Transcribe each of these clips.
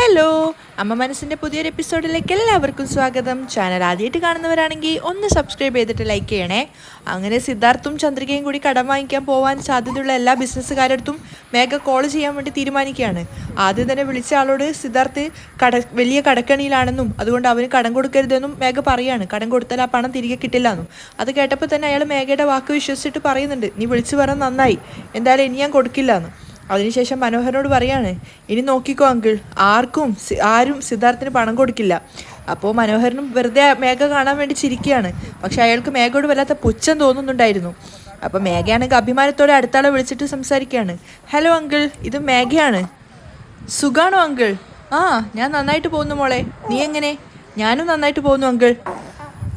Hello, അമ്മ മനസ്സിൻ്റെ പുതിയൊരു എപ്പിസോഡിലേക്ക് എല്ലാവർക്കും സ്വാഗതം. ചാനൽ ആദ്യമായിട്ട് കാണുന്നവരാണെങ്കിൽ ഒന്ന് സബ്സ്ക്രൈബ് ചെയ്തിട്ട് ലൈക്ക് ചെയ്യണേ. അങ്ങനെ സിദ്ധാർത്ഥും ചന്ദ്രികയും കൂടി കടം വാങ്ങിക്കാൻ പോകാൻ സാധ്യതയുള്ള എല്ലാ ബിസിനസ്സുകാരടുത്തും മേഘ കോൾ ചെയ്യാൻ വേണ്ടി തീരുമാനിക്കുകയാണ്. ആദ്യം തന്നെ വിളിച്ച ആളോട് സിദ്ധാർത്ഥ് വലിയ കടക്കണിയിലാണെന്നും അതുകൊണ്ട് അവന് കടം കൊടുക്കരുതെന്നും മേഘ പറയാണ്. കടം കൊടുത്താൽ ആ പണം തിരികെ കിട്ടില്ലെന്നും. അത് കേട്ടപ്പോൾ തന്നെ അയാൾ മേഘയുടെ വാക്ക് വിശ്വസിച്ചിട്ട് പറയുന്നുണ്ട്, നീ വിളിച്ചു പറഞ്ഞാൽ നന്നായി, എന്തായാലും ഇനി ഞാൻ കൊടുക്കില്ല എന്ന്. അതിനുശേഷം മനോഹരനോട് പറയാണ്, ഇനി നോക്കിക്കോ അങ്കിൾ, ആരും സിദ്ധാർത്ഥിന് പണം കൊടുക്കില്ല. അപ്പോൾ മനോഹരനും വെറുതെ മേഘ കാണാൻ വേണ്ടി ചിരിക്കുകയാണ്. പക്ഷെ അയാൾക്ക് മേഘയോട് വല്ലാത്ത പുച്ഛം തോന്നുന്നുണ്ടായിരുന്നു. അപ്പോൾ മേഘയാണെങ്കിൽ അഭിമാനത്തോടെ അടുത്താളെ വിളിച്ചിട്ട് സംസാരിക്കുകയാണ്. ഹലോ അങ്കിൾ, ഇത് മേഘയാണ്. സുഖാണോ അങ്കിൾ? ആ, ഞാൻ നന്നായിട്ട് പോകുന്നു മോളെ, നീ എങ്ങനെ? ഞാനും നന്നായിട്ട് പോകുന്നു അങ്കിൾ.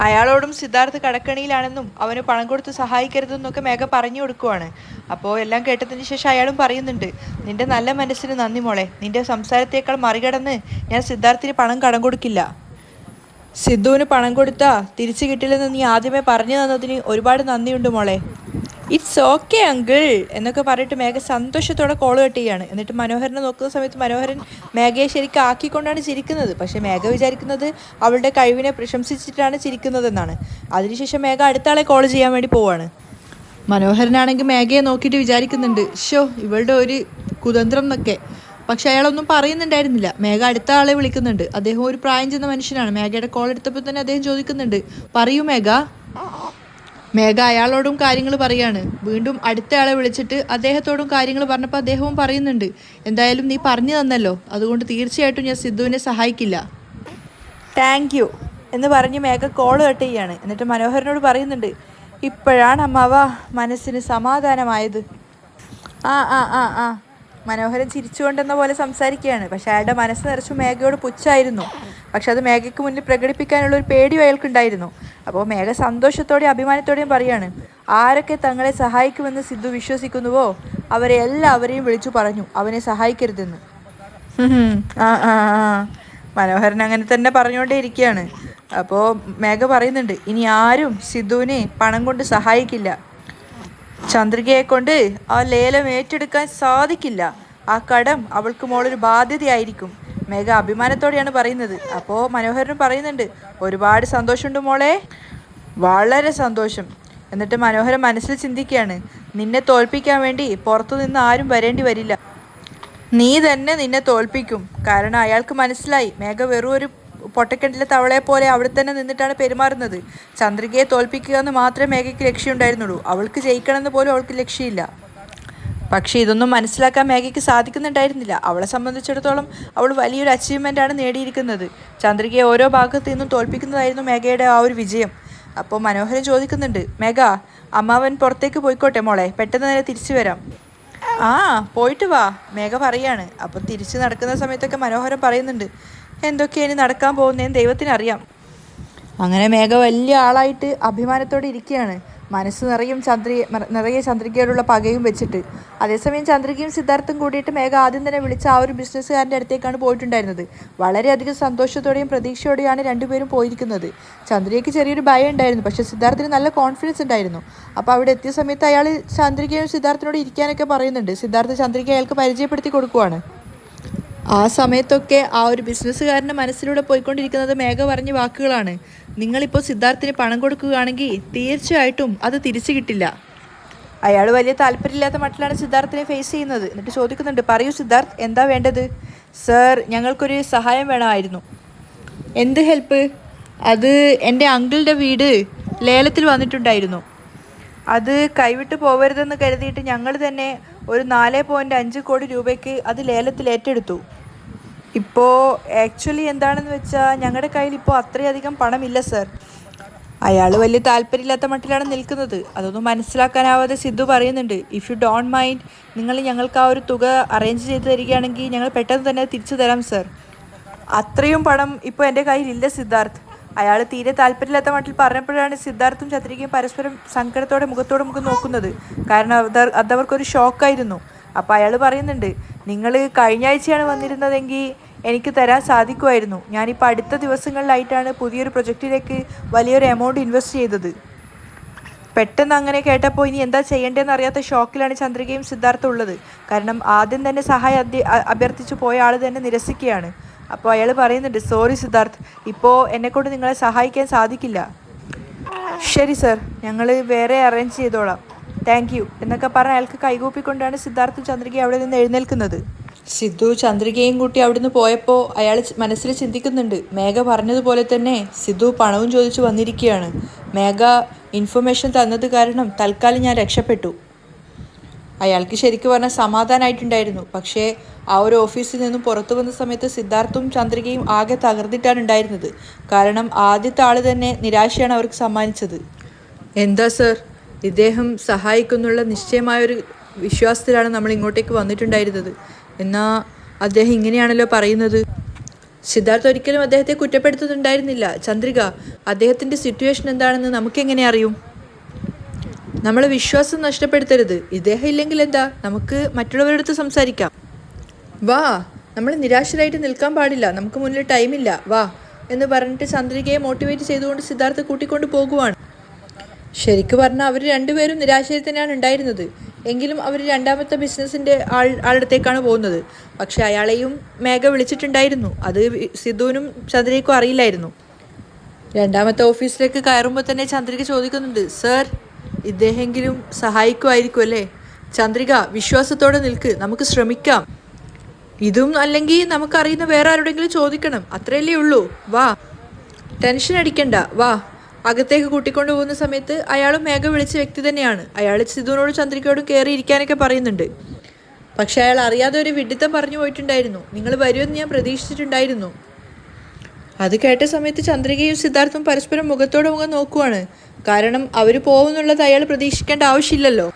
അയാളോടും സിദ്ധാർത്ഥ് കടക്കണിയിലാണെന്നും അവന് പണം കൊടുത്ത് സഹായിക്കരുതെന്നൊക്കെ മേഘ പറഞ്ഞു കൊടുക്കുവാണ്. അപ്പോൾ എല്ലാം കേട്ടതിന് ശേഷം അയാളും പറയുന്നുണ്ട്, നിന്റെ നല്ല മനസ്സിന് നന്ദി മോളെ, നിന്റെ സംസാരത്തേക്കാൾ മറികടന്ന് ഞാൻ സിദ്ധാർത്ഥിന് പണം കടം കൊടുക്കില്ല. സിദ്ധുവിന് പണം കൊടുത്താൽ തിരിച്ചു കിട്ടില്ലെന്ന് നീ ആദ്യമേ പറഞ്ഞു തന്നതിന് ഒരുപാട് നന്ദിയുണ്ട് മോളെ. ഇറ്റ്സ് ഓക്കെ അങ്കിൾ എന്നൊക്കെ പറഞ്ഞിട്ട് മേഘ സന്തോഷത്തോടെ കോൾ കട്ട് ചെയ്യാണ്. എന്നിട്ട് മനോഹരനെ നോക്കുന്ന സമയത്ത് മനോഹരൻ മേഘയെ ശരിക്കും ആക്കിക്കൊണ്ടാണ് ചിരിക്കുന്നത്. പക്ഷേ മേഘ വിചാരിക്കുന്നത് അവളുടെ കഴിവിനെ പ്രശംസിച്ചിട്ടാണ് ചിരിക്കുന്നതെന്നാണ്. അതിനുശേഷം മേഘ അടുത്താളെ കോൾ ചെയ്യാൻ വേണ്ടി പോവാണ്. മനോഹരനാണെങ്കിൽ മേഘയെ നോക്കിയിട്ട് വിചാരിക്കുന്നുണ്ട്, ഷോ ഇവളുടെ ഒരു കുതന്ത്രം എന്നൊക്കെ. പക്ഷെ അയാളൊന്നും പറയുന്നുണ്ടായിരുന്നില്ല. മേഘ അടുത്ത ആളെ വിളിക്കുന്നുണ്ട്. അദ്ദേഹം ഒരു പ്രായം ചെന്ന മനുഷ്യനാണ്. മേഘയുടെ കോൾ എടുത്തപ്പോൾ തന്നെ അദ്ദേഹം ചോദിക്കുന്നുണ്ട്, പറയൂ മേഘ. മേഘ അയാളോടും കാര്യങ്ങൾ പറയാണ്. വീണ്ടും അടുത്ത ആളെ വിളിച്ചിട്ട് അദ്ദേഹത്തോടും കാര്യങ്ങൾ പറഞ്ഞപ്പോൾ അദ്ദേഹവും പറയുന്നുണ്ട്, എന്തായാലും നീ പറഞ്ഞു തന്നല്ലോ, അതുകൊണ്ട് തീർച്ചയായിട്ടും ഞാൻ സിദ്ധുവിനെ സഹായിക്കില്ല. താങ്ക് യു എന്ന് പറഞ്ഞ് മേഘ കോൾ കട്ട് ചെയ്യാണ്. എന്നിട്ട് മനോഹരനോട് പറയുന്നുണ്ട്, ഇപ്പോഴാണ് അമ്മാവ മനസ്സിന് സമാധാനമായത്. ആ ആ ആ ആ മനോഹരൻ ചിരിച്ചുകൊണ്ടെന്ന പോലെ സംസാരിക്കുകയാണ്. പക്ഷെ അയാളുടെ മനസ്സ് നിറച്ചു മേഘയോട് പുച്ഛായിരുന്നു. പക്ഷെ അത് മേഘയ്ക്ക് മുന്നിൽ പ്രകടിപ്പിക്കാനുള്ള ഒരു പേടിയും അയാൾക്കുണ്ടായിരുന്നു. അപ്പോൾ മേഘ സന്തോഷത്തോടെയും അഭിമാനത്തോടെയും പറയാണ്, ആരൊക്കെ തങ്ങളെ സഹായിക്കുമെന്ന് സിദ്ധു വിശ്വസിക്കുന്നുവോ അവരെ എല്ലാവരെയും വിളിച്ചു പറഞ്ഞു അവനെ സഹായിക്കരുതെന്ന്. ആ ആ ആ മനോഹരൻ അങ്ങനെ തന്നെ പറഞ്ഞുകൊണ്ടേ ഇരിക്കുകയാണ്. അപ്പോൾ മേഘ പറയുന്നുണ്ട്, ഇനി ആരും സിദ്ധുവിനെ പണം കൊണ്ട് സഹായിക്കില്ല. ചന്ദ്രികയെ കൊണ്ട് ആ ലേലം ഏറ്റെടുക്കാൻ സാധിക്കില്ല. ആ കടം അവൾക്ക് മോളൊരു ബാധ്യതയായിരിക്കും. മേഘ അഭിമാനത്തോടെയാണ് പറയുന്നത്. അപ്പോൾ മനോഹരനും പറയുന്നുണ്ട്, ഒരുപാട് സന്തോഷമുണ്ട് മോളെ, വളരെ സന്തോഷം. എന്നിട്ട് മനോഹരൻ മനസ്സിൽ ചിന്തിക്കുകയാണ്, നിന്നെ തോൽപ്പിക്കാൻ വേണ്ടി പുറത്തു നിന്ന് ആരും വരേണ്ടി വരില്ല, നീ തന്നെ നിന്നെ തോൽപ്പിക്കും. കാരണം അയാൾക്ക് മനസ്സിലായി മേഘ വെറും ഒരു പൊട്ടക്കിണറ്റിലെ തവളയെ പോലെ അവിടെ തന്നെ നിന്നിട്ടാണ് പെരുമാറുന്നത്. ചന്ദ്രികയെ തോൽപ്പിക്കുക എന്ന് മാത്രമേ മേഘയ്ക്ക് ലക്ഷ്യമുണ്ടായിരുന്നുള്ളൂ. അവൾക്ക് ജയിക്കണമെന്ന് പോലും അവൾക്ക് ലക്ഷ്യമില്ല. പക്ഷേ ഇതൊന്നും മനസ്സിലാക്കാൻ മേഘയ്ക്ക് സാധിക്കുന്നുണ്ടായിരുന്നില്ല. അവളെ സംബന്ധിച്ചിടത്തോളം അവൾ വലിയൊരു അച്ചീവ്മെൻ്റാണ് നേടിയിരിക്കുന്നത്. ചന്ദ്രികയെ ഓരോ ഭാഗത്തു നിന്നും തോൽപ്പിക്കുന്നതായിരുന്നു മേഘയുടെ ആ ഒരു വിജയം. അപ്പോൾ മനോഹരൻ ചോദിക്കുന്നുണ്ട്, മേഘ അമ്മാവൻ പുറത്തേക്ക് പോയിക്കോട്ടെ മോളെ, പെട്ടെന്ന് തന്നെ തിരിച്ചു വരാം. ആ, പോയിട്ട് വാ മേഘ പറയാണ്. അപ്പം തിരിച്ച് നടക്കുന്ന സമയത്തൊക്കെ മനോഹരൻ പറയുന്നുണ്ട്, എന്തൊക്കെയാണ് നടക്കാൻ പോകുന്നതെന്ന് ദൈവത്തിനറിയാം. അങ്ങനെ മേഘ വലിയ ആളായിട്ട് അഭിമാനത്തോടെ ഇരിക്കുകയാണ്. മനസ്സ് നിറയെ ചന്ദ്രികയോടുള്ള പകയും വെച്ചിട്ട്. അതേസമയം ചന്ദ്രികയും സിദ്ധാർത്ഥും കൂടിയിട്ട് മേഘ ആദ്യം തന്നെ വിളിച്ച ആ ഒരു ബിസിനസ്സുകാരൻ്റെ അടുത്തേക്കാണ് പോയിട്ടുണ്ടായിരുന്നത്. വളരെയധികം സന്തോഷത്തോടെയും പ്രതീക്ഷയോടെയാണ് രണ്ടുപേരും പോയിരിക്കുന്നത്. ചന്ദ്രികയ്ക്ക് ചെറിയൊരു ഭയം ഉണ്ടായിരുന്നു, പക്ഷേ സിദ്ധാർത്ഥിന് നല്ല കോൺഫിഡൻസ് ഉണ്ടായിരുന്നു. അപ്പോൾ അവിടെ എത്തിയ സമയത്ത് അയാൾ ചന്ദ്രികയും സിദ്ധാർത്ഥിനോട് ഇരിക്കാനൊക്കെ പറയുന്നുണ്ട്. സിദ്ധാർത്ഥ ചന്ദ്രിക അയാൾക്ക് പരിചയപ്പെടുത്തി കൊടുക്കുവാണ്. ആ സമയത്തൊക്കെ ആ ഒരു ബിസിനസ്സുകാരൻ്റെ മനസ്സിലൂടെ പോയിക്കൊണ്ടിരിക്കുന്നത് മേഘ പറഞ്ഞ വാക്കുകളാണ്. നിങ്ങളിപ്പോൾ സിദ്ധാർത്ഥിന് പണം കൊടുക്കുകയാണെങ്കിൽ തീർച്ചയായിട്ടും അത് തിരിച്ചു കിട്ടില്ല. അയാൾ വലിയ താല്പര്യമില്ലാത്ത മട്ടിലാണ് സിദ്ധാർത്ഥിനെ ഫേസ് ചെയ്യുന്നത്. എന്നിട്ട് ചോദിക്കുന്നുണ്ട്, പറയൂ സിദ്ധാർത്ഥ്, എന്താ വേണ്ടത്? സർ, ഞങ്ങൾക്കൊരു സഹായം വേണമായിരുന്നു. എന്ത് ഹെൽപ്പ്? അത് എൻ്റെ അങ്കിളുടെ വീട് ലേലത്തിൽ വന്നിട്ടുണ്ടായിരുന്നു. അത് കൈവിട്ട് പോകരുതെന്ന് കരുതിയിട്ട് ഞങ്ങൾ തന്നെ ഒരു 4.5 കോടി രൂപയ്ക്ക് അത് ലേലത്തിൽ ഏറ്റെടുത്തു. ഇപ്പോൾ ആക്ച്വലി എന്താണെന്ന് വെച്ചാൽ ഞങ്ങളുടെ കയ്യിൽ ഇപ്പോൾ അത്രയധികം പണമില്ല സർ. അയാൾ വലിയ താല്പര്യമില്ലാത്ത മട്ടിലാണ് നിൽക്കുന്നത്. അതൊന്നും മനസ്സിലാക്കാനാവാതെ സിദ്ധു പറയുന്നുണ്ട്, ഇഫ് യു ഡോണ്ട് മൈൻഡ്, നിങ്ങൾ ഞങ്ങൾക്ക് ആ ഒരു തുക അറേഞ്ച് ചെയ്ത് തരികയാണെങ്കിൽ ഞങ്ങൾ പെട്ടെന്ന് തന്നെ തിരിച്ചു തരാം സർ. അത്രയും പണം ഇപ്പോൾ എൻ്റെ കയ്യിലില്ല സിദ്ധാർത്ഥ്. അയാൾ തീരെ താല്പര്യമില്ലാത്ത മട്ടിൽ പറഞ്ഞപ്പോഴാണ് സിദ്ധാർത്ഥും ചന്ദ്രികയും പരസ്പരം സങ്കടത്തോടെ മുഖത്തോടെ മുഖം നോക്കുന്നത്. കാരണം അതവർക്കൊരു ഷോക്കായിരുന്നു. അപ്പോൾ അയാൾ പറയുന്നുണ്ട്, നിങ്ങൾ കഴിഞ്ഞ ആഴ്ചയാണ് വന്നിരുന്നതെങ്കിൽ എനിക്ക് തരാൻ സാധിക്കുമായിരുന്നു. ഞാനിപ്പോൾ അടുത്ത ദിവസങ്ങളിലായിട്ടാണ് പുതിയൊരു പ്രൊജക്റ്റിലേക്ക് വലിയൊരു എമൗണ്ട് ഇൻവെസ്റ്റ് ചെയ്തത്. പെട്ടെന്ന് അങ്ങനെ കേട്ടപ്പോൾ ഇനി എന്താ ചെയ്യേണ്ടതെന്ന് അറിയാത്ത ഷോക്കിലാണ് ചന്ദ്രികയും സിദ്ധാർത്ഥം ഉള്ളത്. കാരണം ആദ്യം തന്നെ സഹായം അഭ്യർത്ഥിച്ചു പോയ ആൾ തന്നെ നിരസിക്കുകയാണ്. അപ്പോൾ അയാൾ പറയുന്നുണ്ട്, സോറി സിദ്ധാർത്ഥ്, ഇപ്പോൾ എന്നെക്കൊണ്ട് നിങ്ങളെ സഹായിക്കാൻ സാധിക്കില്ല. ശരി സർ, ഞങ്ങൾ വേറെ അറേഞ്ച് ചെയ്തോളാം, താങ്ക് യു എന്നൊക്കെ പറഞ്ഞ് അയാൾക്ക് കൈകൂപ്പിക്കൊണ്ടാണ് സിദ്ധാർത്ഥും ചന്ദ്രികയും അവിടെ നിന്ന് എഴുന്നേൽക്കുന്നത്. സിദ്ധു ചന്ദ്രികയും കൂട്ടി അവിടുന്ന് പോയപ്പോൾ അയാൾ മനസ്സിൽ ചിന്തിക്കുന്നുണ്ട്, മേഘ പറഞ്ഞതുപോലെ തന്നെ സിദ്ധു പണവും ചോദിച്ചു വന്നിരിക്കുകയാണ്. മേഘ ഇൻഫർമേഷൻ തന്നത് കാരണം തൽക്കാലം ഞാൻ രക്ഷപ്പെട്ടു. അയാൾക്ക് ശരിക്കും പറഞ്ഞാൽ സമാധാനമായിട്ടുണ്ടായിരുന്നു. പക്ഷേ ആ ഒരു ഓഫീസിൽ നിന്നും പുറത്തു വന്ന സമയത്ത് സിദ്ധാർത്ഥും ചന്ദ്രികയും ആകെ തകർന്നിട്ടാണ് ഉണ്ടായിരുന്നത്. കാരണം ആദ്യത്തെ ആൾ തന്നെ നിരാശയാണ് അവർക്ക് സമ്മാനിച്ചത്. എന്താ സർ, ഇദ്ദേഹം സഹായിക്കുന്നുള്ള നിശ്ചയമായൊരു വിശ്വാസത്തിലാണ് നമ്മൾ ഇങ്ങോട്ടേക്ക് വന്നിട്ടുണ്ടായിരുന്നത്. എന്നാൽ അദ്ദേഹം ഇങ്ങനെയാണല്ലോ പറയുന്നത്. സിദ്ധാർത്ഥ് ഒരിക്കലും അദ്ദേഹത്തെ കുറ്റപ്പെടുത്തുന്നുണ്ടായിരുന്നില്ല. ചന്ദ്രിക, അദ്ദേഹത്തിൻ്റെ സിറ്റുവേഷൻ എന്താണെന്ന് നമുക്കെങ്ങനെ അറിയും? നമ്മൾ വിശ്വാസം നഷ്ടപ്പെടുത്തരുത്. ഇദ്ദേഹം ഇല്ലെങ്കിൽ എന്താ, നമുക്ക് മറ്റുള്ളവരുടെ അടുത്ത് സംസാരിക്കാം. വാ, നമ്മൾ നിരാശരായിട്ട് നിൽക്കാൻ പാടില്ല, നമുക്ക് മുന്നിൽ ടൈമില്ല, വാ എന്ന് പറഞ്ഞിട്ട് ചന്ദ്രികയെ മോട്ടിവേറ്റ് ചെയ്തുകൊണ്ട് സിദ്ധാർത്ഥ കൂട്ടിക്കൊണ്ട് പോകുവാണ്. ശരിക്കും പറഞ്ഞാൽ അവർ രണ്ടുപേരും നിരാശയിൽ തന്നെയാണ് ഉണ്ടായിരുന്നത്. എങ്കിലും അവർ രണ്ടാമത്തെ ബിസിനസ്സിൻ്റെ ആളുടെത്തേക്കാണ് പോകുന്നത്. പക്ഷെ അയാളെയും മേഘ വിളിച്ചിട്ടുണ്ടായിരുന്നു. അത് സിദ്ധുവിനും ചന്ദ്രികയ്ക്കും അറിയില്ലായിരുന്നു. രണ്ടാമത്തെ ഓഫീസിലേക്ക് കയറുമ്പോൾ തന്നെ ചന്ദ്രിക ചോദിക്കുന്നുണ്ട്, സർ, ഇദ്ദേഹമെങ്കിലും സഹായിക്കുമായിരിക്കും അല്ലേ? ചന്ദ്രിക, വിശ്വാസത്തോടെ നിൽക്ക്, നമുക്ക് ശ്രമിക്കാം. ഇതും അല്ലെങ്കിൽ നമുക്കറിയുന്ന വേറെ ആരോടെങ്കിലും ചോദിക്കണം, അത്രയല്ലേ ഉള്ളൂ. വാ, ടെൻഷൻ അടിക്കണ്ട, വാ. അകത്തേക്ക് കൂട്ടിക്കൊണ്ടു പോകുന്ന സമയത്ത് അയാളും മേഘ വിളിച്ച വ്യക്തി തന്നെയാണ്. അയാൾ സിദ്ധുവിനോടും ചന്ദ്രികയോടും കയറി ഇരിക്കാനൊക്കെ പറയുന്നുണ്ട്. പക്ഷെ അയാൾ അറിയാതെ ഒരു വിഡിത്തം പറഞ്ഞു പോയിട്ടുണ്ടായിരുന്നു. നിങ്ങൾ വരുമെന്ന് ഞാൻ പ്രതീക്ഷിച്ചിട്ടുണ്ടായിരുന്നു. അത് കേട്ട സമയത്ത് ചന്ദ്രികയും സിദ്ധാർത്ഥും പരസ്പരം മുഖത്തോട് മുഖം നോക്കുവാണ്. കാരണം അവർ പോകുന്നുള്ളത് അയാൾ പ്രതീക്ഷിക്കേണ്ട ആവശ്യമില്ലല്ലോ.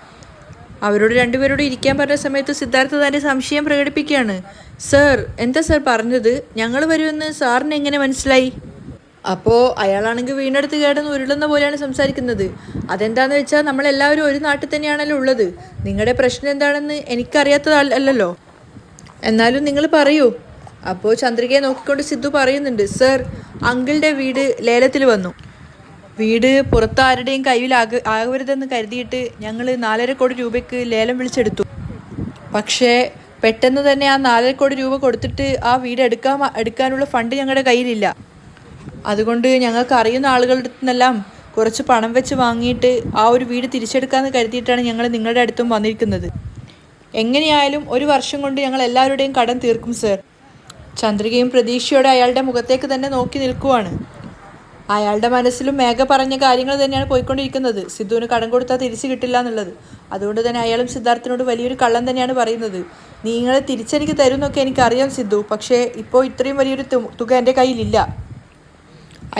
അവരോട് രണ്ടുപേരോട് ഇരിക്കാൻ പറഞ്ഞ സമയത്ത് സിദ്ധാർത്ഥ തൻ്റെ സംശയം പ്രകടിപ്പിക്കുകയാണ്. സർ, എന്താ സർ പറഞ്ഞത്? ഞങ്ങൾ വരുമെന്ന് സാറിന് എങ്ങനെ മനസ്സിലായി? അപ്പോൾ അയാളാണെങ്കിൽ വീണെടുത്ത് കേടന്ന് ഉരുളുന്ന പോലെയാണ് സംസാരിക്കുന്നത്. അതെന്താണെന്ന് വെച്ചാൽ നമ്മളെല്ലാവരും ഒരു നാട്ടിൽ തന്നെയാണല്ലോ ഉള്ളത്. നിങ്ങളുടെ പ്രശ്നം എന്താണെന്ന് എനിക്കറിയാത്തതല്ലല്ലോ. എന്നാലും നിങ്ങൾ പറയൂ. അപ്പോൾ ചന്ദ്രികയെ നോക്കിക്കൊണ്ട് സിദ്ധു പറയുന്നുണ്ട്, സർ, അങ്കിളുടെ വീട് ലേലത്തിൽ വന്നു. വീട് പുറത്താരുടെയും കയ്യിൽ ആകരുതെന്ന് കരുതിയിട്ട് ഞങ്ങൾ 4.5 കോടി രൂപയ്ക്ക് ലേലം വിളിച്ചെടുത്തു. പക്ഷേ പെട്ടെന്ന് തന്നെ ആ 4.5 കോടി രൂപ കൊടുത്തിട്ട് ആ വീട് എടുക്കാനുള്ള ഫണ്ട് ഞങ്ങളുടെ കയ്യിലില്ല. അതുകൊണ്ട് ഞങ്ങൾക്ക് അറിയുന്ന ആളുകളുടെ അടുത്തുനിന്നെല്ലാം കുറച്ച് പണം വെച്ച് വാങ്ങിയിട്ട് ആ ഒരു വീട് തിരിച്ചെടുക്കാമെന്ന് കരുതിയിട്ടാണ് ഞങ്ങൾ നിങ്ങളുടെ അടുത്തും വന്നിരിക്കുന്നത്. എങ്ങനെയായാലും 1 വർഷം കൊണ്ട് ഞങ്ങൾ എല്ലാവരുടെയും കടം തീർക്കും സർ. ചന്ദ്രികയും പ്രതീക്ഷയോടെ അയാളുടെ മുഖത്തേക്ക് തന്നെ നോക്കി നിൽക്കുവാണ്. അയാളുടെ മനസ്സിലും മേഘ പറഞ്ഞ കാര്യങ്ങൾ തന്നെയാണ് പോയിക്കൊണ്ടിരിക്കുന്നത്. സിദ്ധുവിന് കടം കൊടുത്താൽ തിരിച്ചു കിട്ടില്ല എന്നുള്ളത്. അതുകൊണ്ട് തന്നെ അയാളും സിദ്ധാർത്ഥിനോട് വലിയൊരു കള്ളം തന്നെയാണ് പറയുന്നത്. നിങ്ങൾ തിരിച്ചെനിക്ക് തരുമെന്നൊക്കെ എനിക്കറിയാം സിദ്ധു, പക്ഷേ ഇപ്പോൾ ഇത്രയും വലിയൊരു തുക എൻ്റെ കയ്യിലില്ല.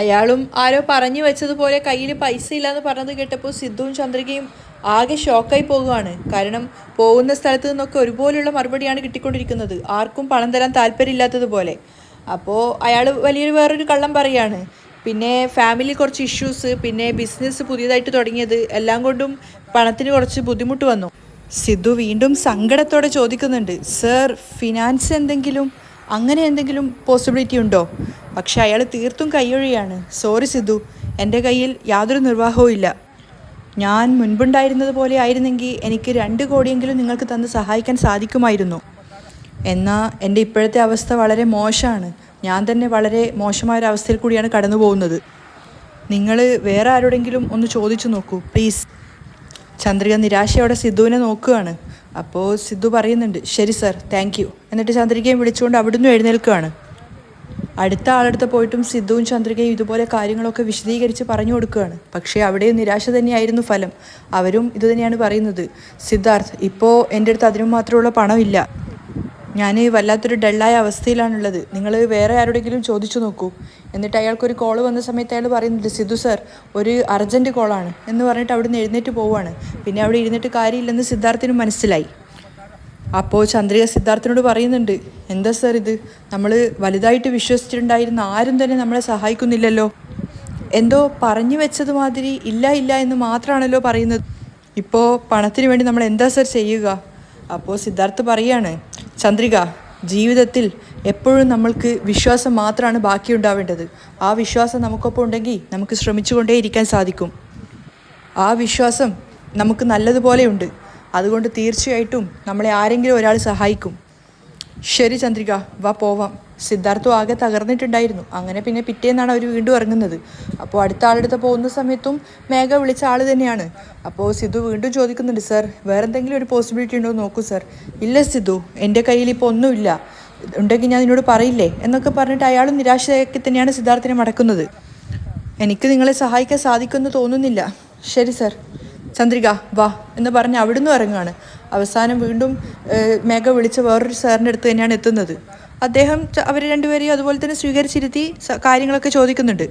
അയാളും ആരോ പറഞ്ഞു വെച്ചതുപോലെ കയ്യിൽ പൈസ ഇല്ലയെന്ന് പറഞ്ഞത് കേട്ടപ്പോൾ സിദ്ധുവും ചന്ദ്രികയും ആകെ ഷോക്കായി പോകുകയാണ്. കാരണം പോകുന്ന സ്ഥലത്ത് നിന്നൊക്കെ ഒരുപോലെയുള്ള മറുപടിയാണ് കിട്ടിക്കൊണ്ടിരിക്കുന്നത്. ആർക്കും പണം തരാൻ താല്പര്യമില്ലാത്തതുപോലെ. അപ്പോൾ അയാൾ വേറൊരു കള്ളം പറയുകയാണ്. പിന്നെ ഫാമിലി കുറച്ച് ഇഷ്യൂസ്, പിന്നെ ബിസിനസ് പുതിയതായിട്ട് തുടങ്ങിയത്, എല്ലാം കൊണ്ടും പണത്തിന് കുറച്ച് ബുദ്ധിമുട്ട് വന്നു. സിദ്ധു വീണ്ടും സങ്കടത്തോടെ ചോദിക്കുന്നുണ്ട്, സർ, ഫിനാൻസ് അങ്ങനെ എന്തെങ്കിലും പോസിബിലിറ്റി ഉണ്ടോ? പക്ഷെ അയാൾ തീർത്തും കൈയൊഴിയാണ്. സോറി സിദ്ധു, എൻ്റെ കയ്യിൽ യാതൊരു നിർവാഹവും ഇല്ല. ഞാൻ മുൻപുണ്ടായിരുന്നത് പോലെ ആയിരുന്നെങ്കിൽ എനിക്ക് 2 കോടിയെങ്കിലും നിങ്ങൾക്ക് തന്ന് സഹായിക്കാൻ സാധിക്കുമായിരുന്നു. എന്നാൽ എൻ്റെ ഇപ്പോഴത്തെ അവസ്ഥ വളരെ മോശമാണ്. ഞാൻ തന്നെ വളരെ മോശമായൊരവസ്ഥയിൽ കൂടിയാണ് കടന്നു പോകുന്നത്. നിങ്ങൾ വേറെ ആരോടെങ്കിലും ഒന്ന് ചോദിച്ചു നോക്കൂ പ്ലീസ്. ചന്ദ്രിക നിരാശയോടെ സിദ്ധുവിനെ നോക്കുകയാണ്. അപ്പോൾ സിദ്ധു പറയുന്നുണ്ട്, ശരി സർ, താങ്ക് യു. എന്നിട്ട് ചന്ദ്രികയും വിളിച്ചുകൊണ്ട് അവിടുന്ന് എഴുന്നേൽക്കുകയാണ്. അടുത്ത ആളടുത്ത് പോയിട്ടും സിദ്ധുവും ചന്ദ്രികയും ഇതുപോലെ കാര്യങ്ങളൊക്കെ വിശദീകരിച്ച് പറഞ്ഞു കൊടുക്കുകയാണ്. പക്ഷേ അവിടെയും നിരാശ തന്നെയായിരുന്നു ഫലം. അവരും ഇതുതന്നെയാണ് പറയുന്നത്, സിദ്ധാർത്ഥ്, ഇപ്പോൾ എൻ്റെ അടുത്ത് അതിനും മാത്രമുള്ള പണമില്ല. ഞാൻ വല്ലാത്തൊരു ഡള്ളായ അവസ്ഥയിലാണുള്ളത്. നിങ്ങൾ വേറെ ആരോടെങ്കിലും ചോദിച്ചു നോക്കൂ. എന്നിട്ട് അയാൾക്കൊരു കോൾ വന്ന സമയത്ത് അയാൾ പറയുന്നുണ്ട്, സിദ്ധു സർ, ഒരു അർജൻറ്റ് കോളാണ് എന്ന് പറഞ്ഞിട്ട് അവിടെ നിന്ന് എഴുന്നേറ്റ് പോവുകയാണ്. പിന്നെ അവിടെ ഇരുന്നിട്ട് കാര്യമില്ലെന്ന് സിദ്ധാർത്ഥിനും മനസ്സിലായി. അപ്പോൾ ചന്ദ്രിക സിദ്ധാർത്ഥിനോട് പറയുന്നുണ്ട്, എന്താ സർ ഇത്? നമ്മൾ വലുതായിട്ട് വിശ്വസിച്ചിട്ടുണ്ടായിരുന്ന ആരും തന്നെ നമ്മളെ സഹായിക്കുന്നില്ലല്ലോ. എന്തോ പറഞ്ഞു വെച്ചത് മാതിരി ഇല്ല എന്ന് മാത്രമാണല്ലോ പറയുന്നത്. ഇപ്പോൾ പണത്തിന് വേണ്ടി നമ്മൾ എന്താ സർ ചെയ്യുക? അപ്പോൾ സിദ്ധാർത്ഥ് പറയാണ്, ചന്ദ്രിക, ജീവിതത്തിൽ എപ്പോഴും നമ്മൾക്ക് വിശ്വാസം മാത്രമാണ് ബാക്കിയുണ്ടാവേണ്ടത്. ആ വിശ്വാസം നമുക്കൊപ്പം ഉണ്ടെങ്കിൽ നമുക്ക് ശ്രമിച്ചുകൊണ്ടേ ഇരിക്കാൻ സാധിക്കും. ആ വിശ്വാസം നമുക്ക് നല്ലതുപോലെയുണ്ട്. അതുകൊണ്ട് തീർച്ചയായിട്ടും നമ്മളെ ആരെങ്കിലും ഒരാൾ സഹായിക്കും. ശരി ചന്ദ്രിക, വാ പോവാം. സിദ്ധാർത്ഥും ആകെ തകർന്നിട്ടുണ്ടായിരുന്നു. അങ്ങനെ പിന്നെ പിറ്റേന്നാണ് അവർ വീണ്ടും ഇറങ്ങുന്നത്. അപ്പോൾ അടുത്ത ആളെടുത്ത് പോകുന്ന സമയത്തും മേഘ വിളിച്ച ആൾ തന്നെയാണ്. അപ്പോൾ സിദ്ധു വീണ്ടും ചോദിക്കുന്നുണ്ട്, സർ വേറെ എന്തെങ്കിലും ഒരു പോസിബിലിറ്റി ഉണ്ടോ എന്ന് നോക്കൂ സർ. ഇല്ല സിദ്ധു, എൻ്റെ കയ്യിൽ ഇപ്പോൾ ഒന്നുമില്ല, ഉണ്ടെങ്കിൽ ഞാൻ നിന്നോട് പറയില്ലേ എന്നൊക്കെ പറഞ്ഞിട്ട് അയാളും നിരാശയാക്കി തന്നെയാണ് സിദ്ധാർത്ഥിനെ മടക്കുന്നത്. എനിക്ക് നിങ്ങളെ സഹായിക്കാൻ സാധിക്കുമെന്ന് തോന്നുന്നില്ല. ശരി സർ. ചന്ദ്രിക വാ എന്ന് പറഞ്ഞ് അവിടുന്ന് ഇറങ്ങുകയാണ്. അവസാനം വീണ്ടും മേഘ വിളിച്ച വേറൊരു സാറിൻ്റെ അടുത്ത് തന്നെയാണ് എത്തുന്നത്. അദ്ദേഹം അവർ രണ്ടുപേരെയും അതുപോലെ തന്നെ സ്വീകരിച്ചിരുത്തി കാര്യങ്ങളൊക്കെ ചോദിക്കുന്നുണ്ട്.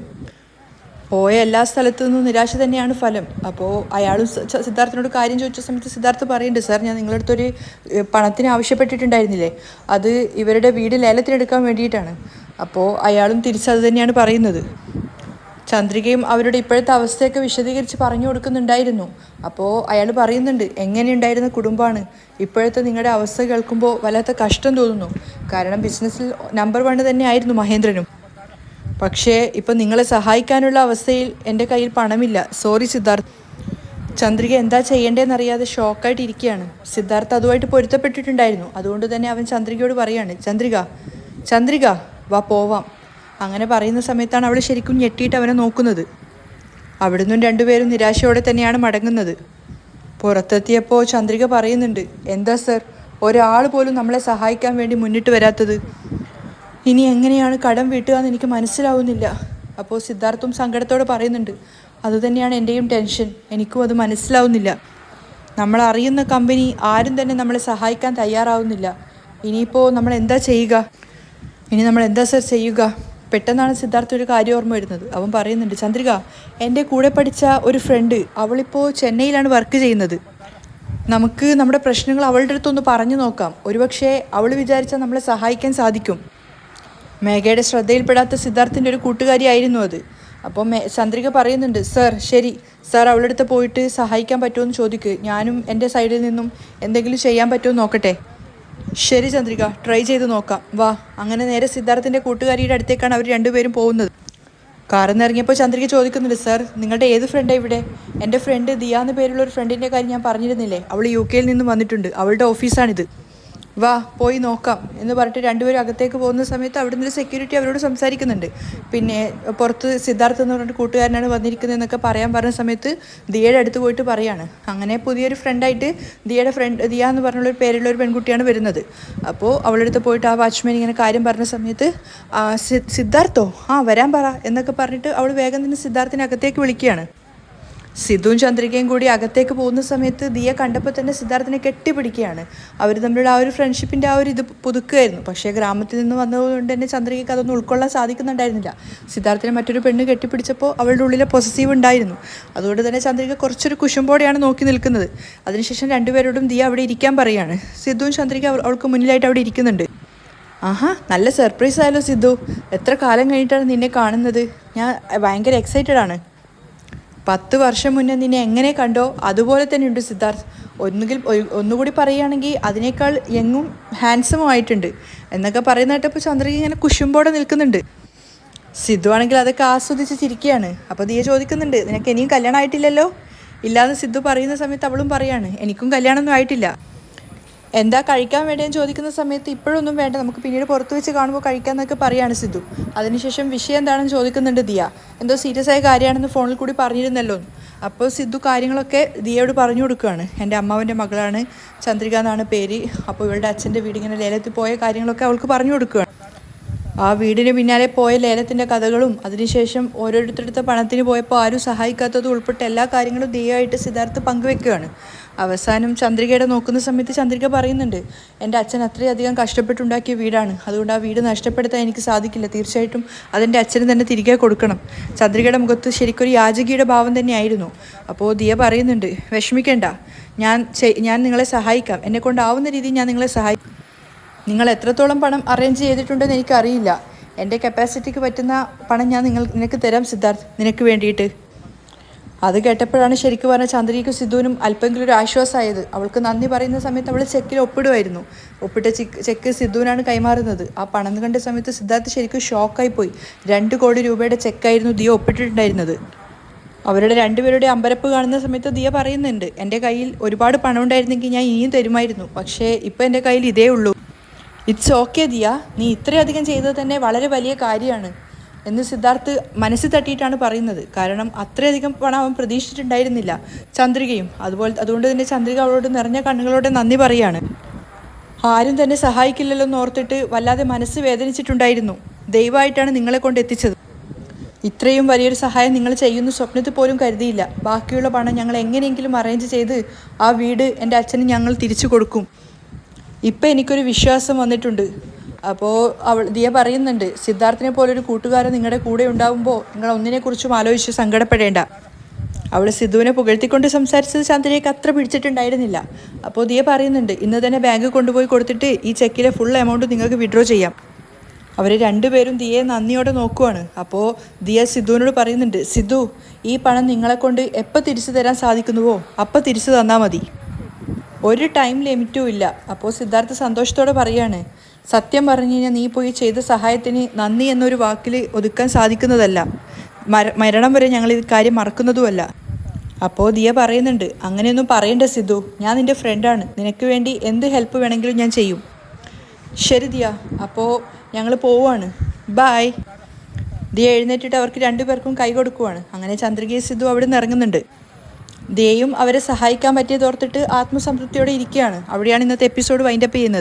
പോയ എല്ലാ സ്ഥലത്തു നിന്നും നിരാശ തന്നെയാണ് ഫലം. അപ്പോൾ അയാളും സിദ്ധാർത്ഥിനോട് കാര്യം ചോദിച്ച സമയത്ത് സിദ്ധാർത്ഥ് പറയുന്നുണ്ട്, സാർ ഞാൻ നിങ്ങളുടെ അടുത്തൊരു പണത്തിന് ആവശ്യപ്പെട്ടിട്ടുണ്ടായിരുന്നില്ലേ, അത് ഇവരുടെ വീട് ലേലത്തിനെടുക്കാൻ വേണ്ടിയിട്ടാണ്. അപ്പോൾ അയാളും തിരിച്ചത് തന്നെയാണ് പറയുന്നത്. ചന്ദ്രികയും അവരുടെ ഇപ്പോഴത്തെ അവസ്ഥയൊക്കെ വിശദീകരിച്ച് പറഞ്ഞു കൊടുക്കുന്നുണ്ടായിരുന്നു. അപ്പോൾ അയാൾ പറയുന്നുണ്ട്, എങ്ങനെയുണ്ടായിരുന്ന കുടുംബമാണ്, ഇപ്പോഴത്തെ നിങ്ങളുടെ അവസ്ഥ കേൾക്കുമ്പോൾ വല്ലാത്ത കഷ്ടം തോന്നുന്നു. കാരണം ബിസിനസ്സിൽ നമ്പർ 1 തന്നെ ആയിരുന്നു മഹേന്ദ്രനും. പക്ഷേ ഇപ്പം നിങ്ങളെ സഹായിക്കാനുള്ള അവസ്ഥയിൽ എൻ്റെ കയ്യിൽ പണമില്ല. സോറി സിദ്ധാർത്ഥ്. ചന്ദ്രിക എന്താ ചെയ്യേണ്ടതെന്നറിയാതെ ഷോക്കായിട്ട് ഇരിക്കുകയാണ്. സിദ്ധാർത്ഥ് അതുമായിട്ട് പൊരുത്തപ്പെട്ടിട്ടുണ്ടായിരുന്നു. അതുകൊണ്ട് തന്നെ അവൻ ചന്ദ്രികയോട് പറയാണ്, ചന്ദ്രിക വാ പോവാം. അങ്ങനെ പറയുന്ന സമയത്താണ് അവൾ ശരിക്കും ഞെട്ടിയിട്ട് അവനെ നോക്കുന്നത്. അവിടുന്ന് രണ്ടുപേരും നിരാശയോടെ തന്നെയാണ് മടങ്ങുന്നത്. പുറത്തെത്തിയപ്പോൾ ചന്ദ്രിക പറയുന്നുണ്ട്, എന്താ സർ ഒരാൾ പോലും നമ്മളെ സഹായിക്കാൻ വേണ്ടി മുന്നിട്ട് വരാത്തത്, ഇനി എങ്ങനെയാണ് കടം വീട്ടുക എന്ന് എനിക്ക് മനസ്സിലാവുന്നില്ല. അപ്പോൾ സിദ്ധാർത്ഥും സങ്കടത്തോടെ പറയുന്നുണ്ട്, അതുതന്നെയാണ് എൻ്റെയും ടെൻഷൻ, എനിക്കും അത് മനസ്സിലാവുന്നില്ല. നമ്മൾ അറിയുന്ന കമ്പനി ആരും തന്നെ നമ്മളെ സഹായിക്കാൻ തയ്യാറാവുന്നില്ല. ഇനിയിപ്പോൾ നമ്മൾ എന്താ സർ ചെയ്യുക? പെട്ടെന്നാണ് സിദ്ധാർത്ഥ ഒരു കാര്യം ഓർമ്മ വരുന്നത്. അവൻ പറയുന്നുണ്ട്, ചന്ദ്രിക എൻ്റെ കൂടെ പഠിച്ച ഒരു ഫ്രണ്ട്, അവളിപ്പോൾ ചെന്നൈയിലാണ് വർക്ക് ചെയ്യുന്നത്. നമുക്ക് നമ്മുടെ പ്രശ്നങ്ങൾ അവളുടെ അടുത്തൊന്ന് പറഞ്ഞു നോക്കാം. ഒരുപക്ഷെ അവൾ വിചാരിച്ചാൽ നമ്മളെ സഹായിക്കാൻ സാധിക്കും. മേഘയുടെ ശ്രദ്ധയിൽപ്പെടാത്ത സിദ്ധാർത്ഥിൻ്റെ ഒരു കൂട്ടുകാരിയായിരുന്നു അത്. അപ്പോൾ ചന്ദ്രിക പറയുന്നുണ്ട്, ശരി സാർ അവളുടെ അടുത്ത് പോയിട്ട് സഹായിക്കാൻ പറ്റുമോ എന്ന് ചോദിക്കുക. ഞാനും എൻ്റെ സൈഡിൽ നിന്നും എന്തെങ്കിലും ചെയ്യാൻ പറ്റുമോ നോക്കട്ടെ. ശരി ചന്ദ്രിക, ട്രൈ ചെയ്ത് നോക്കാം, വാ. അങ്ങനെ നേരെ സിദ്ധാർത്ഥിൻ്റെ കൂട്ടുകാരിയുടെ അടുത്തേക്കാണ് അവർ രണ്ടുപേരും പോകുന്നത്. കാറിൽ നിന്ന് ഇറങ്ങിയപ്പോൾ ചന്ദ്രിക ചോദിക്കുന്നുണ്ട്, സർ നിങ്ങളുടെ ഏത് ഫ്രണ്ടാണ് ഇവിടെ? എൻ്റെ ഫ്രണ്ട് ദിയ എന്ന പേരുള്ള ഒരു ഫ്രണ്ടിൻ്റെ കാര്യം ഞാൻ പറഞ്ഞിരുന്നില്ലേ, അവൾ UK നിന്നും വന്നിട്ടുണ്ട്, അവളുടെ ഓഫീസാണിത്, വാ പോയി നോക്കാം എന്ന് പറഞ്ഞിട്ട് രണ്ടുപേരും അകത്തേക്ക് പോകുന്ന സമയത്ത് അവിടെ നിന്ന് സെക്യൂരിറ്റി അവരോട് സംസാരിക്കുന്നുണ്ട്. പിന്നെ പുറത്ത് സിദ്ധാർത്ഥ് എന്ന് പറഞ്ഞിട്ട് കൂട്ടുകാരനാണ് വന്നിരിക്കുന്നത് എന്നൊക്കെ പറഞ്ഞ സമയത്ത് ദിയയുടെ അടുത്ത് പോയിട്ട് പറയാണ്. അങ്ങനെ പുതിയൊരു ഫ്രണ്ടായിട്ട് ദിയ എന്ന് പറഞ്ഞുള്ളൊരു പേരുള്ള ഒരു പെൺകുട്ടിയാണ് വരുന്നത്. അപ്പോൾ അവളുടെ അടുത്ത് പോയിട്ട് ആ വാച്ച്മാൻ ഇങ്ങനെ കാര്യം പറഞ്ഞ സമയത്ത് സിദ്ധാർത്ഥോ വരാൻ പറ എന്നൊക്കെ പറഞ്ഞിട്ട് അവൾ വേഗം തന്നെ സിദ്ധാർത്ഥിനെ അകത്തേക്ക് വിളിക്കുകയാണ്. സിദ്ധുവും ചന്ദ്രികയും കൂടി അകത്തേക്ക് പോകുന്ന സമയത്ത് ദിയ കണ്ടപ്പോൾ തന്നെ സിദ്ധാർത്ഥിനെ കെട്ടിപ്പിടിക്കുകയാണ്. അവർ തമ്മിലുള്ള ആ ഒരു ഫ്രണ്ട്ഷിപ്പിൻ്റെ ആ ഒരു ഇത് പുതുക്കുകയായിരുന്നു. പക്ഷേ ഗ്രാമത്തിൽ നിന്ന് വന്നതുകൊണ്ട് തന്നെ ചന്ദ്രികയ്ക്ക് അതൊന്നും ഉൾക്കൊള്ളാൻ സാധിക്കുന്നുണ്ടായിരുന്നില്ല. സിദ്ധാർത്ഥിനെ മറ്റൊരു പെണ്ണ് കെട്ടിപ്പിടിച്ചപ്പോൾ അവളുടെ ഉള്ളിലെ പൊസസീവ് ഉണ്ടായിരുന്നു. അതുകൊണ്ട് തന്നെ ചന്ദ്രിക കുറച്ചൊരു കുശുമ്പോടെയാണ് നോക്കി നിൽക്കുന്നത്. അതിനുശേഷം രണ്ടുപേരോടും ദിയ അവിടെ ഇരിക്കാൻ പറയുകയാണ്. സിദ്ധുവും ചന്ദ്രിക അവൾക്ക് മുന്നിലായിട്ട് അവിടെ ഇരിക്കുന്നുണ്ട്. നല്ല സർപ്രൈസ് ആയല്ലോ സിദ്ധു, എത്ര കാലം കഴിഞ്ഞിട്ടാണ് നിന്നെ കാണുന്നത്, ഞാൻ ഭയങ്കര എക്സൈറ്റഡ് ആണ്. 10 വർഷം മുന്നേ നിന്നെ എങ്ങനെ കണ്ടോ അതുപോലെ തന്നെ ഉണ്ട് സിദ്ധാർത്ഥ്. ഒന്നുകൂടി പറയുകയാണെങ്കിൽ അതിനേക്കാൾ യങ്ങും ഹാൻഡ്സമും ആയിട്ടുണ്ട് എന്നൊക്കെ പറയുന്ന കേട്ടപ്പോൾ ചന്ദ്രിക ഇങ്ങനെ കുശുമ്പോടെ നിൽക്കുന്നുണ്ട്. സിദ്ധു ആണെങ്കിൽ അതൊക്കെ ആസ്വദിച്ച് ചിരിക്കുകയാണ്. അപ്പോൾ ദിയ ചോദിക്കുന്നുണ്ട്, നിനക്ക് ഇനിയും കല്യാണം ആയിട്ടില്ലല്ലോ? ഇല്ലാന്ന് സിദ്ധു പറയുന്ന സമയത്ത് അവളും പറയാണ്, എനിക്കും കല്യാണമൊന്നും ആയിട്ടില്ല. എന്താ കഴിക്കാൻ വേണ്ടിയെന്ന് ചോദിക്കുന്ന സമയത്ത് ഇപ്പോഴൊന്നും വേണ്ട, നമുക്ക് പിന്നീട് പുറത്ത് വെച്ച് കാണുമ്പോൾ കഴിക്കാമെന്നൊക്കെ പറയാണ് സിദ്ധു. അതിനുശേഷം വിഷയം എന്താണെന്ന് ചോദിക്കുന്നുണ്ട് ദിയ. എന്തോ സീരിയസ് ആയ കാര്യമാണെന്ന് ഫോണിൽ കൂടി പറഞ്ഞിരുന്നല്ലോ. അപ്പോൾ സിദ്ധു കാര്യങ്ങളൊക്കെ ദിയയോട് പറഞ്ഞു കൊടുക്കുകയാണ്. എൻ്റെ അമ്മാവൻ്റെ മകളാണ് ചന്ദ്രിക എന്നാണ് പേര്. അപ്പോൾ ഇവളുടെ അച്ഛൻ്റെ വീട് ഇങ്ങനെ ലേലത്തിൽ പോയ കാര്യങ്ങളൊക്കെ അവൾക്ക് പറഞ്ഞു കൊടുക്കുകയാണ്. ആ വീടിന് പിന്നാലെ പോയ ലേലത്തിൻ്റെ കഥകളും അതിനുശേഷം ഓരോരുത്തരുടെ പണത്തിന് പോയപ്പോൾ ആരും സഹായിക്കാത്തതും ഉൾപ്പെട്ട എല്ലാ കാര്യങ്ങളും ദിയയായിട്ട് സിദ്ധാർത്ഥ് പങ്കുവെക്കുകയാണ്. അവസാനം ചന്ദ്രികയുടെ നോക്കുന്ന സമയത്ത് ചന്ദ്രിക പറയുന്നുണ്ട്, എൻ്റെ അച്ഛൻ അത്രയധികം കഷ്ടപ്പെട്ടുണ്ടാക്കിയ വീടാണ്, അതുകൊണ്ട് ആ വീട് നഷ്ടപ്പെടുത്താൻ എനിക്ക് സാധിക്കില്ല, തീർച്ചയായിട്ടും അതെൻ്റെ അച്ഛന് തന്നെ തിരികെ കൊടുക്കണം. ചന്ദ്രികയുടെ മുഖത്ത് ശരിക്കൊരു യാചകിയുടെ ഭാവം തന്നെയായിരുന്നു. അപ്പോൾ ദിയ പറയുന്നുണ്ട്, വിഷമിക്കേണ്ട, ഞാൻ നിങ്ങളെ സഹായിക്കാം, എന്നെക്കൊണ്ടാവുന്ന രീതിയിൽ ഞാൻ നിങ്ങളെ സഹായിക്കാം. നിങ്ങൾ എത്രത്തോളം പണം അറേഞ്ച് ചെയ്തിട്ടുണ്ടെന്ന് എനിക്കറിയില്ല, എൻ്റെ കപ്പാസിറ്റിക്ക് പറ്റുന്ന പണം ഞാൻ നിനക്ക് തരാം സിദ്ധാർത്ഥ്, നിനക്ക് വേണ്ടിയിട്ട്. അത് കേട്ടപ്പോഴാണ് ശരിക്കും പറഞ്ഞാൽ ചന്ദ്രികയ്ക്കും സിദ്ധുവിനും അല്പമെങ്കിലും ഒരു ആശ്വാസമായത്. അവൾക്ക് നന്ദി പറയുന്ന സമയത്ത് അവൾ ചെക്കിൽ ഒപ്പിടുമായിരുന്നു. ഒപ്പിട്ട ചെക്ക് സിദ്ധുവിനാണ് കൈമാറുന്നത്. ആ പണം കണ്ട സമയത്ത് സിദ്ധാർത്ഥ് ശരിക്കും ഷോക്കായിപ്പോയി. 2 കോടി രൂപയുടെ ചെക്കായിരുന്നു ദിയ ഒപ്പിട്ടിട്ടുണ്ടായിരുന്നത്. അവരുടെ രണ്ടുപേരുടെ അമ്പരപ്പ് കാണുന്ന സമയത്ത് ദിയ പറയുന്നുണ്ട്, എൻ്റെ കയ്യിൽ ഒരുപാട് പണം ഉണ്ടായിരുന്നെങ്കിൽ ഞാൻ ഇനിയും തരുമായിരുന്നു, പക്ഷേ ഇപ്പോൾ എൻ്റെ കയ്യിൽ ഇതേ ഉള്ളൂ. ഇറ്റ്സ് ഓക്കെ ദിയ, നീ ഇത്രയധികം ചെയ്തത് തന്നെ വളരെ വലിയ കാര്യമാണ് എന്ന് സിദ്ധാർത്ഥ് മനസ്സിൽ തട്ടിയിട്ടാണ് പറയുന്നത്. കാരണം അത്രയധികം പണം അവൻ പ്രതീക്ഷിച്ചിട്ടുണ്ടായിരുന്നില്ല. ചന്ദ്രികയും അതുകൊണ്ട് തന്നെ ചന്ദ്രിക അവളോട് നിറഞ്ഞ കണ്ണുകളോടെ നന്ദി പറയാണ്. ആരും തന്നെ സഹായിക്കില്ലല്ലോ എന്ന് ഓർത്തിട്ട് വല്ലാതെ മനസ്സ് വേദനിച്ചിട്ടുണ്ടായിരുന്നു. ദയവായിട്ടാണ് നിങ്ങളെ കൊണ്ട് എത്തിച്ചത്. ഇത്രയും വലിയൊരു സഹായം നിങ്ങൾ ചെയ്യുന്ന സ്വപ്നത്തിൽ പോലും കരുതിയില്ല. ബാക്കിയുള്ള പണം ഞങ്ങൾ എങ്ങനെയെങ്കിലും അറേഞ്ച് ചെയ്ത് ആ വീട് എൻ്റെ അച്ഛന് ഞങ്ങൾ തിരിച്ചു കൊടുക്കും. ഇപ്പം എനിക്കൊരു വിശ്വാസം വന്നിട്ടുണ്ട്. അപ്പോൾ ദിയ പറയുന്നുണ്ട്, സിദ്ധാർത്ഥിനെ പോലൊരു കൂട്ടുകാരൻ നിങ്ങളുടെ കൂടെ ഉണ്ടാകുമ്പോൾ നിങ്ങൾ ഒന്നിനെക്കുറിച്ചും ആലോചിച്ച് സങ്കടപ്പെടേണ്ട. അവൾ സിദ്ധുവിനെ പുകഴ്ത്തിക്കൊണ്ട് സംസാരിച്ചത് ചന്ദ്രയ്ക്ക് അത്ര പിടിച്ചിട്ടുണ്ടായിരുന്നില്ല. അപ്പോൾ ദിയ പറയുന്നുണ്ട്, ഇന്ന് തന്നെ ബാങ്ക് കൊണ്ടുപോയി കൊടുത്തിട്ട് ഈ ചെക്കിലെ ഫുൾ എമൗണ്ട് നിങ്ങൾക്ക് വിഡ്രോ ചെയ്യാം. അവർ രണ്ടുപേരും ദിയയെ നന്ദിയോടെ നോക്കുവാണ്. അപ്പോൾ ദിയ സിദ്ധുവിനോട് പറയുന്നുണ്ട്, സിദ്ധു, ഈ പണം നിങ്ങളെക്കൊണ്ട് എപ്പോൾ തിരിച്ചു തരാൻ സാധിക്കുന്നുവോ അപ്പം തിരിച്ചു തന്നാൽ മതി. ഒരു ടൈം ലിമിറ്റും ഇല്ല. അപ്പോൾ സിദ്ധാർത്ഥ സന്തോഷത്തോടെ പറയാണ്, സത്യം പറഞ്ഞു കഴിഞ്ഞാൽ നീ പോയി ചെയ്ത സഹായത്തിന് നന്ദി എന്നൊരു വാക്കിൽ ഒതുക്കാൻ സാധിക്കുന്നതല്ല. മരണം വരെ ഞങ്ങൾ ഈ കാര്യം മറക്കുന്നതുമല്ല. അപ്പോൾ ദിയ പറയുന്നുണ്ട്, അങ്ങനെയൊന്നും പറയണ്ട സിദ്ധു, ഞാൻ നിൻ്റെ ഫ്രണ്ടാണ്. നിനക്ക് വേണ്ടി എന്ത് ഹെൽപ്പ് വേണമെങ്കിലും ഞാൻ ചെയ്യും. ശരി ദിയ, അപ്പോൾ ഞങ്ങൾ പോവുകയാണ്, ബായ്. ദിയ എഴുന്നേറ്റിട്ട് അവർക്ക് രണ്ടുപേർക്കും കൈ കൊടുക്കുവാണ്. അങ്ങനെ ചന്ദ്രികയും സിദ്ധു അവിടെ നിന്ന് ഇറങ്ങുന്നുണ്ട്. ദിയയും അവരെ സഹായിക്കാൻ പറ്റിയതോർത്തിട്ട് ആത്മസംതൃപ്തിയോടെ ഇരിക്കുകയാണ്. അവിടെയാണ് ഇന്നത്തെ എപ്പിസോഡ് വൈൻഡപ്പ് ചെയ്യുന്നത്.